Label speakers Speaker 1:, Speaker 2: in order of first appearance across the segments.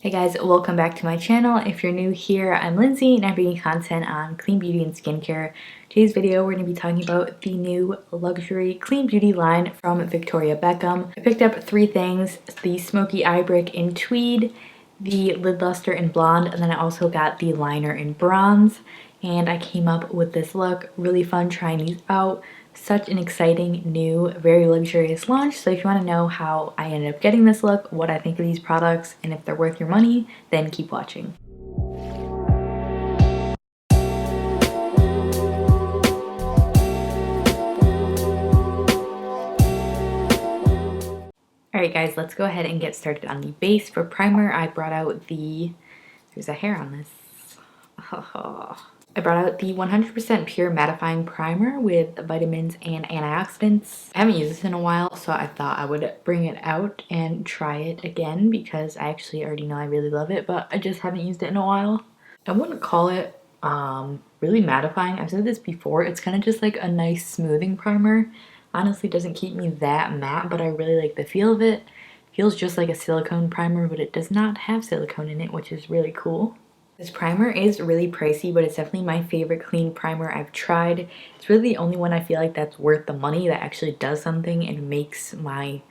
Speaker 1: Hey guys, welcome back to my channel. If you're new here, I'm Lindsay and I'm bringing content on clean beauty and skincare. Today's video, we're going to be talking about the new luxury clean beauty line from Victoria Beckham. I picked up three things: the smoky eye brick in tweed, the lid luster in blonde, and then I also got the liner in bronze. And I came up with this look. Really fun trying these out. Such an exciting, new, very luxurious launch. So if you want to know how I ended up getting this look, what I think of these products, and if they're worth your money, then keep watching. Alright guys, let's go ahead and get started on the base. For primer, I brought out there's a hair on this. I brought out the 100% pure mattifying primer with vitamins and antioxidants. I haven't used this in a while, so I thought I would bring it out and try it again because I actually already know I really love it, but I just haven't used it in a while. I wouldn't call it really mattifying. I've said this before. It's kind of just like a nice smoothing primer. Honestly, doesn't keep me that matte, but I really like the feel of it. It feels just like a silicone primer, but it does not have silicone in it, which is really cool. This primer is really pricey, but it's definitely my favorite clean primer I've tried. It's really the only one I feel like that's worth the money, that actually does something and makes my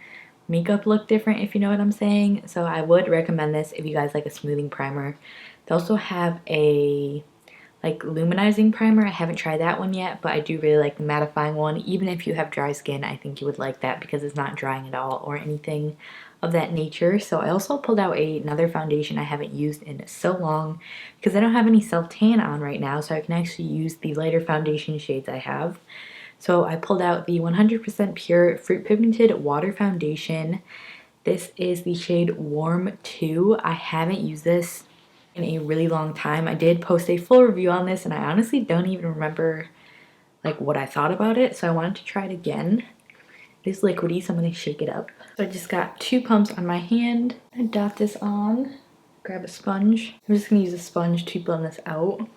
Speaker 1: makeup look different, if you know what I'm saying. So I would recommend this if you guys like a smoothing primer. They also have a like luminizing primer. I haven't tried that one yet, but I do really like the mattifying one. Even if you have dry skin, I think you would like that because it's not drying at all or anything of that nature. So I also pulled out another foundation I haven't used in so long because I don't have any self-tan on right now, so I can actually use the lighter foundation shades I have. So I pulled out the 100% pure fruit pigmented water foundation. This is the shade Warm 2. I haven't used this in a really long time. I did post a full review on this and I honestly don't even remember like what I thought about it, so I wanted to try it again. It is liquidy, so I'm going to shake it up. So I just got 2 pumps on my hand. I dot this on. Grab a sponge. I'm just going to use a sponge to blend this out.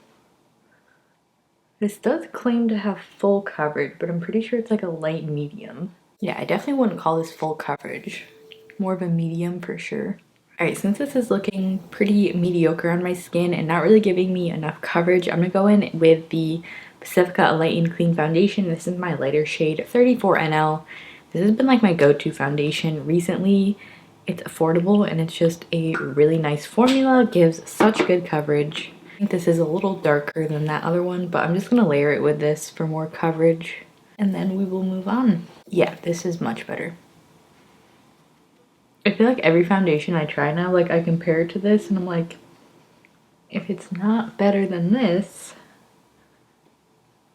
Speaker 1: This does claim to have full coverage, but I'm pretty sure it's like a light medium. Yeah, I definitely wouldn't call this full coverage. More of a medium for sure. Alright, since this is looking pretty mediocre on my skin and not really giving me enough coverage, I'm going to go in with the Pacifica Light and Clean Foundation. This is my lighter shade, 34NL. This has been like my go-to foundation recently. It's affordable and it's just a really nice formula. Gives such good coverage. I think this is a little darker than that other one, but I'm just going to layer it with this for more coverage. And then we will move on. Yeah, this is much better. I feel like every foundation I try now, like I compare it to this and I'm like, if it's not better than this,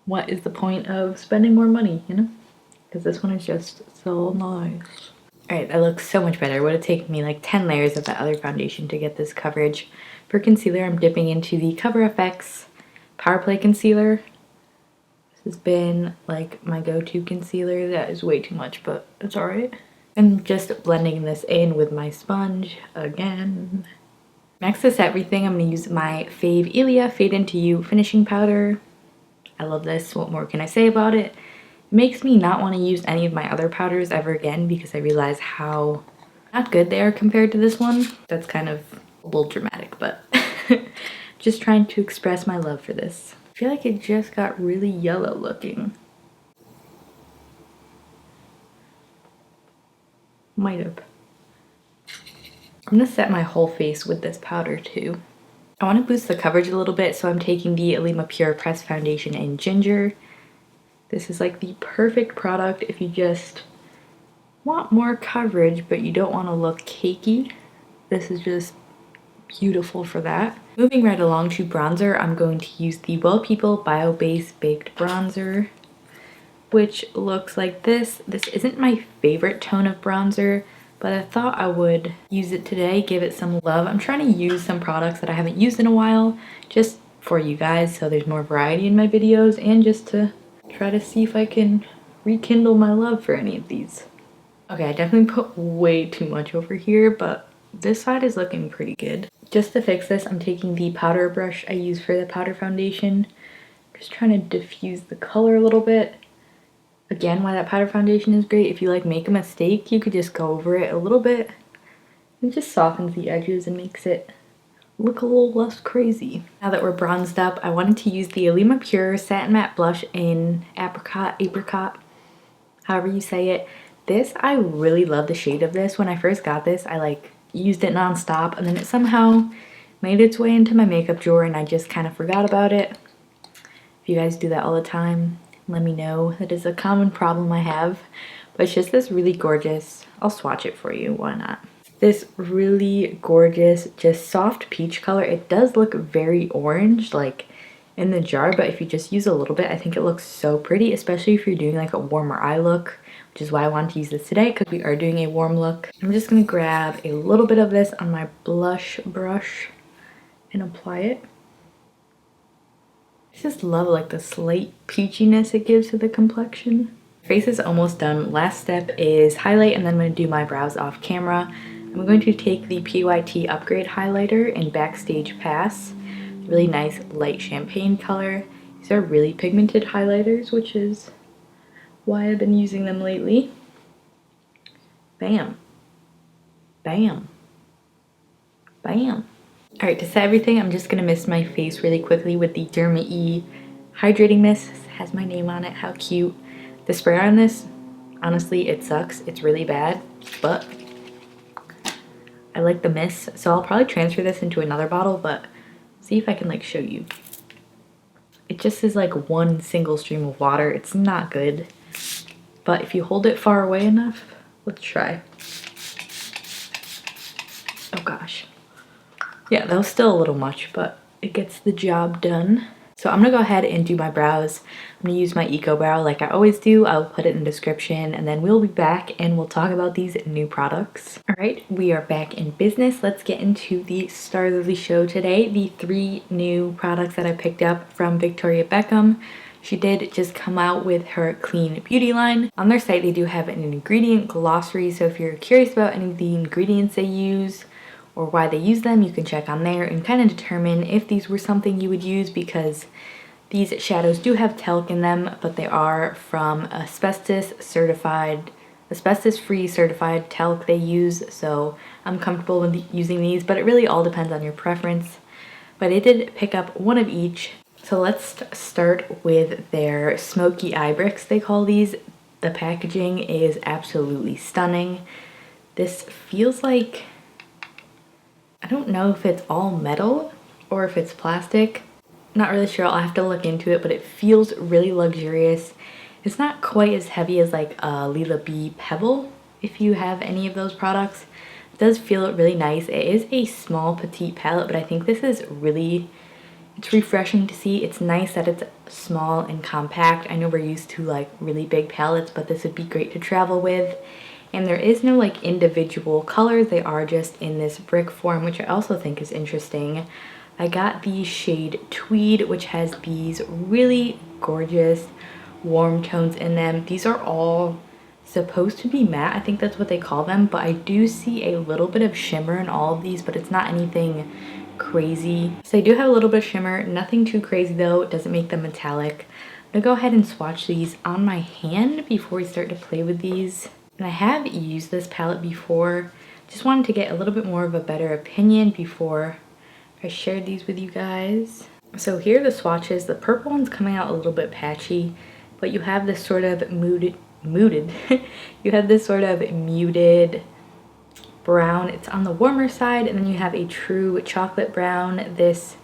Speaker 1: what is the point of spending more money, you know? Because this one is just so nice. Alright, that looks so much better. It would have taken me like 10 layers of that other foundation to get this coverage. For concealer, I'm dipping into the Cover FX Power Play Concealer. This has been like my go-to concealer. That is way too much, but it's alright. I'm just blending this in with my sponge again. Next to set everything, I'm going to use my fave Ilia Fade Into You finishing powder. I love this. What more can I say about it? It makes me not want to use any of my other powders ever again because I realize how not good they are compared to this one. That's kind of a little dramatic, but just trying to express my love for this. I feel like it just got really yellow looking. Might have. I'm going to set my whole face with this powder too. I want to boost the coverage a little bit, so I'm taking the Lima Pure Pressed Foundation in Ginger. This is like the perfect product if you just want more coverage but you don't want to look cakey. This is just beautiful for that. Moving right along to bronzer, I'm going to use the Well People Bio Base Baked Bronzer, which looks like this. This isn't my favorite tone of bronzer, but I thought I would use it today, give it some love. I'm trying to use some products that I haven't used in a while, just for you guys, so there's more variety in my videos, and just to try to see if I can rekindle my love for any of these. Okay, I definitely put way too much over here, but this side is looking pretty good. Just to fix this, I'm taking the powder brush I use for the powder foundation. Just trying to diffuse the color a little bit. Again, why that powder foundation is great, if you like make a mistake, you could just go over it a little bit It just softens the edges and makes it look a little less crazy. Now that we're bronzed up, I wanted to use the Alima Pure Satin Matte Blush in Apricot, however you say it. This, I really love the shade of this. When I first got this, I like used it non-stop, and then it somehow made its way into my makeup drawer and I just kind of forgot about it. If you guys do that all the time, let me know. That is a common problem I have. But it's just this really gorgeous, I'll swatch it for you, why not? This really gorgeous, just soft peach color. It does look very orange, like in the jar, but if you just use a little bit, I think it looks so pretty, especially if you're doing like a warmer eye look, which is why I wanted to use this today, because we are doing a warm look. I'm just gonna grab a little bit of this on my blush brush and apply it. I just love like the slight peachiness it gives to the complexion. Face is almost done. Last step is highlight, and then I'm going to do my brows off camera. I'm going to take the PYT Upgrade Highlighter in Backstage Pass. Really nice light champagne color. These are really pigmented highlighters, which is why I've been using them lately. Bam. Bam. Bam. Alright, to set everything, I'm just going to mist my face really quickly with the Derma E Hydrating Mist. It has my name on it. How cute. The spray on this, honestly, it sucks. It's really bad, but I like the mist, so I'll probably transfer this into another bottle, but see if I can like show you. It just is like one single stream of water. It's not good, but if you hold it far away enough, let's try. Oh gosh. Yeah, that was still a little much, but it gets the job done. So I'm gonna go ahead and do my brows. I'm gonna use my Eco Brow like I always do. I'll put it in the description, and then we'll be back and we'll talk about these new products. All right, we are back in business. Let's get into the stars of the show today. The 3 new products that I picked up from Victoria Beckham. She did just come out with her clean beauty line. On their site, they do have an ingredient glossary, so if you're curious about any of the ingredients they use or why they use them, you can check on there and kind of determine if these were something you would use, because these shadows do have talc in them, but they are from asbestos-free certified talc they use, so I'm comfortable with using these, but it really all depends on your preference. But I did pick up one of each. So let's start with their smoky eye bricks, they call these. The packaging is absolutely stunning. This feels like, I don't know if it's all metal or if it's plastic. Not really sure, I'll have to look into it, but it feels really luxurious. It's not quite as heavy as like a Lila B Pebble, if you have any of those products. It does feel really nice. It is a small petite palette, but I think this is really, it's refreshing to see. It's nice that it's small and compact. I know we're used to like really big palettes, but this would be great to travel with. And there is no like individual colors, they are just in this brick form, which I also think is interesting. I got the shade Tweed, which has these really gorgeous warm tones in them. These are all supposed to be matte, I think that's what they call them, but I do see a little bit of shimmer in all of these, but it's not anything crazy. So they do have a little bit of shimmer, nothing too crazy though, it doesn't make them metallic. I'm gonna go ahead and swatch these on my hand before we start to play with these. And I have used this palette before, just wanted to get a little bit more of a better opinion before I shared these with you guys. So here are the swatches. The purple one's coming out a little bit patchy, but you have this sort of muted you have this sort of muted brown. It's on the warmer side, and then you have a true chocolate brown, this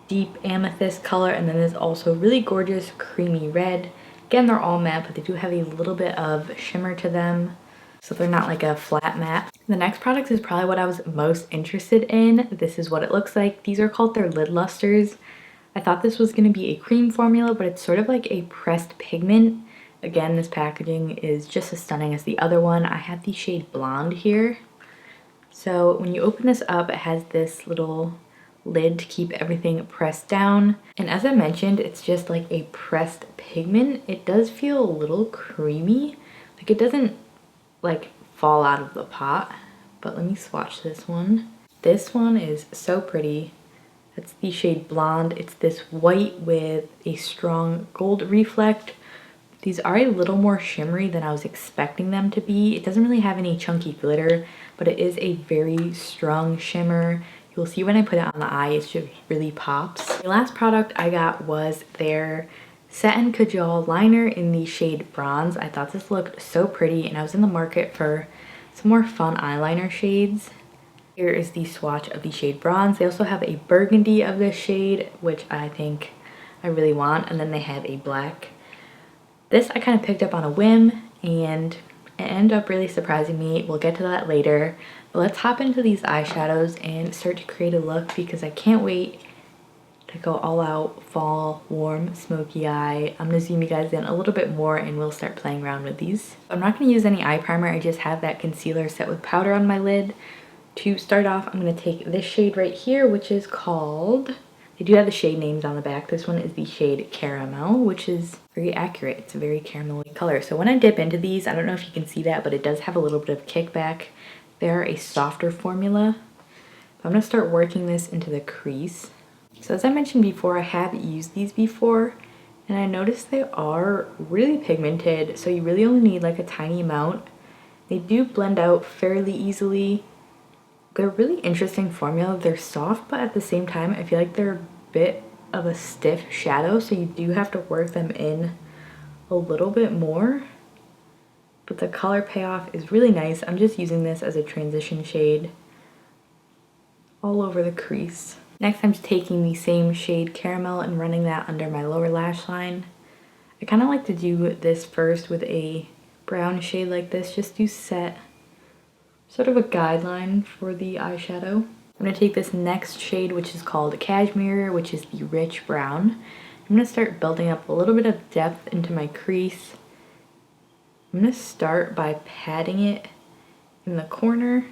Speaker 1: deep amethyst color, and then there's also really gorgeous creamy red. Again, they're all matte, but they do have a little bit of shimmer to them, so they're not like a flat matte. The next product is probably what I was most interested in. This is what it looks like. These are called their lid lusters. I thought this was going to be a cream formula, but it's sort of like a pressed pigment. Again, this packaging is just as stunning as the other one. I have the shade Blonde here. So when you open this up, it has this little lid to keep everything pressed down, and as I mentioned, it's just like a pressed pigment. It does feel a little creamy, like it doesn't like fall out of the pot. But let me swatch this one. This one is so pretty. It's the shade Blonde. It's this white with a strong gold reflect. These are a little more shimmery than I was expecting them to be. It doesn't really have any chunky glitter. but it is a very strong shimmer. You'll see when I put it on the eye, it just really pops. The last product I got was their Satin Kajal liner in the shade Bronze. I thought this looked so pretty, and I was in the market for some more fun eyeliner shades. Here is the swatch of the shade Bronze. They also have a burgundy of this shade, which I think I really want, and then they have a black. This I kind of picked up on a whim, and it ended up really surprising me. We'll get to that later, but let's hop into these eyeshadows and start to create a look, because I can't wait to go all out fall, warm, smoky eye. I'm gonna zoom you guys in a little bit more and we'll start playing around with these. I'm not gonna use any eye primer, I just have that concealer set with powder on my lid. To start off, I'm gonna take this shade right here, which is called, they do have the shade names on the back. This one is the shade Caramel, which is very accurate. It's a very caramelly color. So when I dip into these, I don't know if you can see that, but it does have a little bit of kickback. They're a softer formula. I'm gonna start working this into the crease. So as I mentioned before, I have used these before, and I noticed they are really pigmented, so you really only need like a tiny amount. They do blend out fairly easily. They're a really interesting formula. They're soft, but at the same time, I feel like they're a bit of a stiff shadow, so you do have to work them in a little bit more. But the color payoff is really nice. I'm just using this as a transition shade all over the crease. Next, I'm just taking the same shade Caramel and running that under my lower lash line. I kind of like to do this first with a brown shade like this, just to set sort of a guideline for the eyeshadow. I'm going to take this next shade, which is called Cashmere, which is the rich brown. I'm going to start building up a little bit of depth into my crease. I'm going to start by patting it in the corner,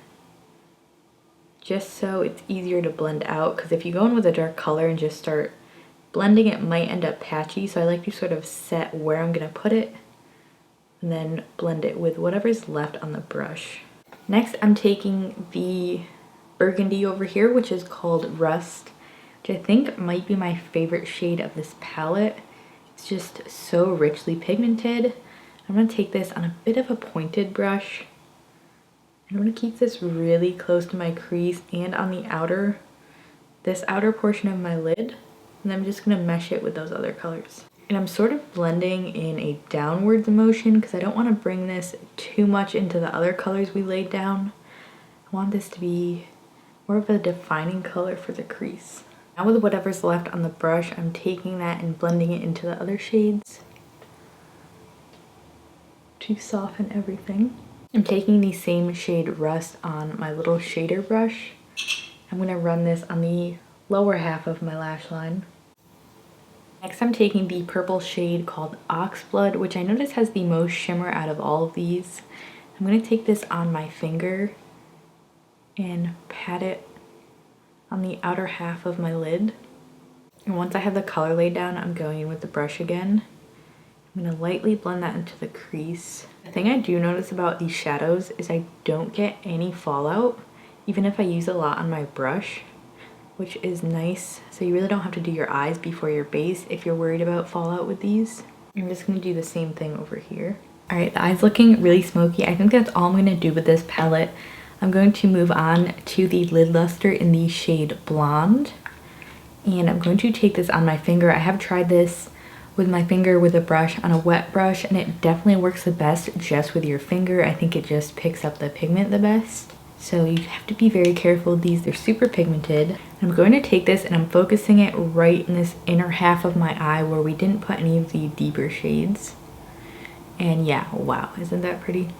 Speaker 1: just so it's easier to blend out, because if you go in with a dark color and just start blending, it might end up patchy. So I like to sort of set where I'm going to put it and then blend it with whatever's left on the brush. Next, I'm taking the burgundy over here, which is called Rust, which I think might be my favorite shade of this palette. It's just so richly pigmented. I'm going to take this on a bit of a pointed brush. I'm going to keep this really close to my crease and on the outer, this outer portion of my lid, and I'm just going to mesh it with those other colors. And I'm sort of blending in a downwards motion because I don't want to bring this too much into the other colors we laid down. I want this to be more of a defining color for the crease. Now with whatever's left on the brush, I'm taking that and blending it into the other shades to soften everything. I'm taking the same shade Rust on my little shader brush. I'm going to run this on the lower half of my lash line. Next, I'm taking the purple shade called Oxblood, which I notice has the most shimmer out of all of these. I'm going to take this on my finger and pat it on the outer half of my lid. And once I have the color laid down, I'm going in with the brush again. I'm going to lightly blend that into the crease. The thing I do notice about these shadows is I don't get any fallout, even if I use a lot on my brush, which is nice. So you really don't have to do your eyes before your base if you're worried about fallout with these. I'm just going to do the same thing over here. Alright, the eye's looking really smoky. I think that's all I'm going to do with this palette. I'm going to move on to the lid luster in the shade Blonde. And I'm going to take this on my finger. I have tried this with my finger with a brush on a wet brush, and it definitely works the best just with your finger. I think it just picks up the pigment the best. So you have to be very careful with these. They're super pigmented. I'm going to take this and I'm focusing it right in this inner half of my eye where we didn't put any of the deeper shades. And yeah, wow, isn't that pretty?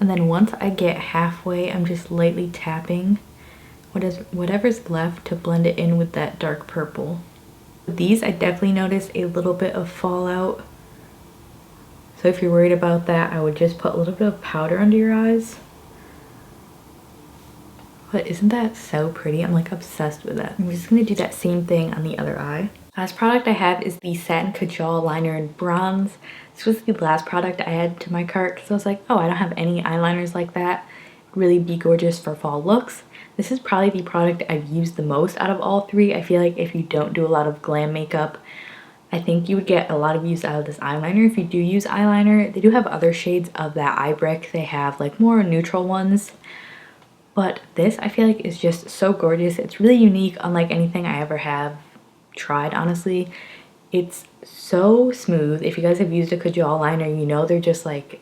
Speaker 1: And then once I get halfway, I'm just lightly tapping whatever's left to blend it in with that dark purple. With these, I definitely noticed a little bit of fallout. So if you're worried about that, I would just put a little bit of powder under your eyes. But isn't that so pretty? I'm like obsessed with that. I'm just going to do that same thing on the other eye. Last product I have is the Satin Kajal liner in Bronze. This was the last product I added to my cart because I was like, oh, I don't have any eyeliners like that. Really be gorgeous for fall looks. This is probably the product I've used the most out of all three. I feel like if you don't do a lot of glam makeup, I think you would get a lot of use out of this eyeliner. If you do use eyeliner, they do have other shades of that eye brick. They have like more neutral ones. But this I feel like is just so gorgeous. It's really unique, unlike anything I ever have tried, honestly. It's so smooth. If you guys have used a Kajal liner, you know they're just like,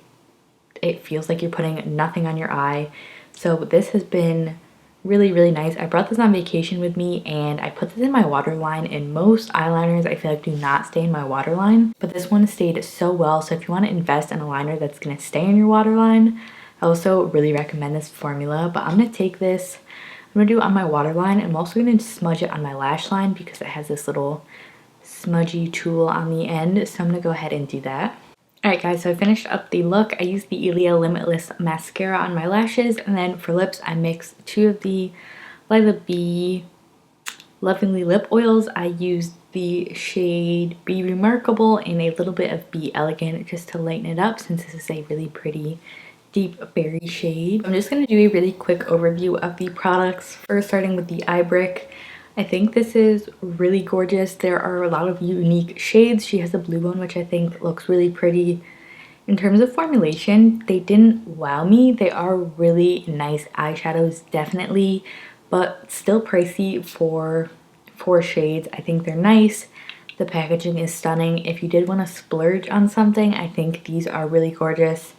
Speaker 1: it feels like you're putting nothing on your eye. So this has been really, really nice. I brought this on vacation with me and I put this in my waterline, and most eyeliners I feel like do not stay in my waterline, but this one stayed so well. So if you want to invest in a liner that's going to stay in your waterline, I also really recommend this formula. But I'm going to take this, I'm going to do it on my waterline. I'm also going to smudge it on my lash line because it has this little smudgy tool on the end. So I'm going to go ahead and do that. Alright guys, so I finished up the look. I used the Ilia Limitless mascara on my lashes, and then for lips I mixed 2 of the Lila B Lovingly lip oils. I used the shade Be Remarkable and a little bit of Be Elegant just to lighten it up, since this is a really pretty deep berry shade. I'm just going to do a really quick overview of the products, first starting with the eye brick. I think this is really gorgeous. There are a lot of unique shades. She has a blue one, which I think looks really pretty. In terms of formulation, they didn't wow me. They are really nice eyeshadows, definitely, but still pricey for 4 shades. I think they're nice. The packaging is stunning. If you did want to splurge on something, I think these are really gorgeous,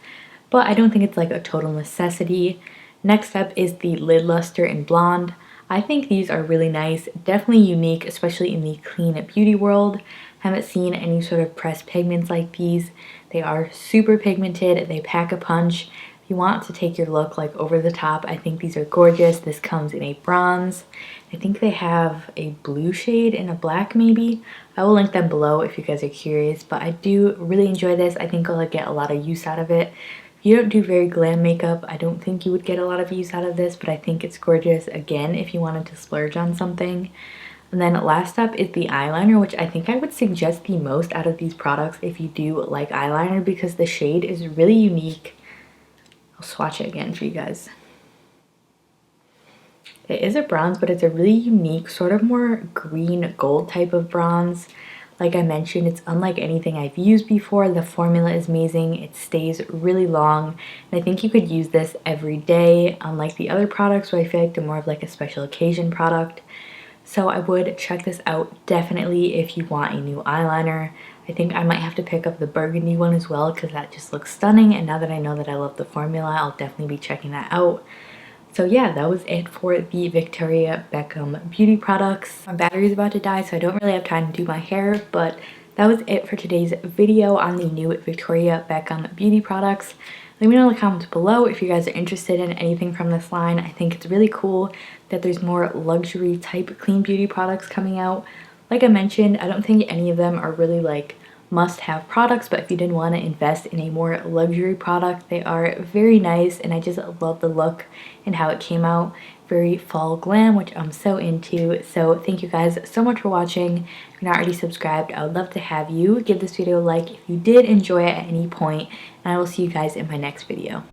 Speaker 1: but I don't think it's like a total necessity. Next up is the Lid Luster in Blonde. I think these are really nice, definitely unique, especially in the clean beauty world. Haven't seen any sort of pressed pigments like these. They are super pigmented, they pack a punch. If you want to take your look like over the top, I think these are gorgeous. This comes in a bronze. I think they have a blue shade and a black maybe. I will link them below if you guys are curious, but I do really enjoy this. I think I'll get a lot of use out of it. If you don't do very glam makeup, I don't think you would get a lot of use out of this, but I think it's gorgeous, again, if you wanted to splurge on something. And then last up is the eyeliner, which I think I would suggest the most out of these products if you do like eyeliner, because the shade is really unique. I'll swatch it again for you guys. It is a bronze, but it's a really unique, sort of more green gold type of bronze. Like I mentioned, it's unlike anything I've used before. The formula is amazing. It stays really long. And I think you could use this every day, unlike the other products where I feel like they're more of like a special occasion product. So I would check this out definitely if you want a new eyeliner. I think I might have to pick up the burgundy one as well because that just looks stunning. And now that I know that I love the formula, I'll definitely be checking that out. So yeah, that was it for the Victoria Beckham beauty products. My battery's about to die, so I don't really have time to do my hair, but that was it for today's video on the new Victoria Beckham beauty products. Let me know in the comments below if you guys are interested in anything from this line. I think it's really cool that there's more luxury type clean beauty products coming out. Like I mentioned, I don't think any of them are really like must-have products, but if you didn't want to invest in a more luxury product, they are very nice, and I just love the look and how it came out. Very fall glam, which I'm so into. So thank you guys so much for watching. If you're not already subscribed, I would love to have you. Give this video a like if you did enjoy it at any point, and I will see you guys in my next video.